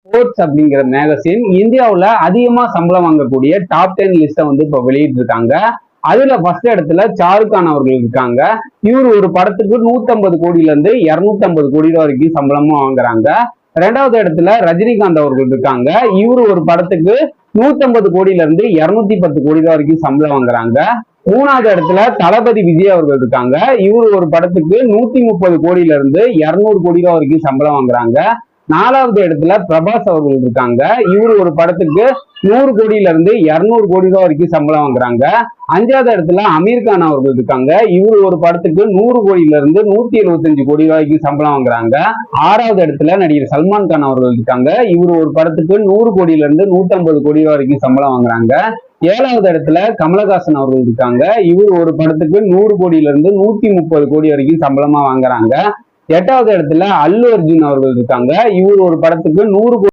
Sports அப்படிங்கிற magazine இந்தியாவுல அதிகமா சம்பளம் வாங்கக்கூடிய டாப் 10 லிஸ்ட வந்து இப்ப வெளியிட்டு இருக்காங்க. அதுல ஃபர்ஸ்ட் இடத்துல ஷாருக் கான் அவர்கள் இருக்காங்க. இவர் ஒரு படத்துக்கு 150 கோடியில இருந்து 250 கோடி ரூபாய் வரைக்கும் சம்பளமும் வாங்குறாங்க. ரெண்டாவது இடத்துல ரஜினிகாந்த் அவர்கள் இருக்காங்க. இவர் ஒரு படத்துக்கு 150 கோடியில இருந்து 210 கோடி ரூபாய் வரைக்கும் சம்பளம் வாங்குறாங்க. மூணாவது இடத்துல தளபதி விஜய் அவர்கள் இருக்காங்க. இவர் ஒரு படத்துக்கு 130 கோடியில இருந்து 200 கோடி ரூபாய் வரைக்கும் சம்பளம் வாங்குறாங்க. நாலாவது இடத்துல பிரபாஸ் அவர்கள் இருக்காங்க. இவர் ஒரு படத்துக்கு 100 கோடியில இருந்து 200 கோடி ரூபாய் வரைக்கும் சம்பளம் வாங்குறாங்க. அஞ்சாவது இடத்துல அமீர் கான் அவர்கள் இருக்காங்க. இவர் ஒரு படத்துக்கு 100 கோடியில இருந்து 175 கோடி ரூபாய்க்கு சம்பளம் வாங்குறாங்க. ஆறாவது இடத்துல நடிகர் சல்மான் கான் அவர்கள் இருக்காங்க. இவர் ஒரு படத்துக்கு 100 கோடியில இருந்து 150 கோடி ரூபாய் வரைக்கும் சம்பளம் வாங்குறாங்க. ஏழாவது இடத்துல கமலஹாசன் அவர்கள் இருக்காங்க. இவர் ஒரு படத்துக்கு 100 கோடியில இருந்து 130 கோடி வரைக்கும் சம்பளமா வாங்குறாங்க. எட்டாவது இடத்துல அல்லு அர்ஜுன் அவர்கள் இருக்காங்க. இவர் ஒரு படத்துக்கு 100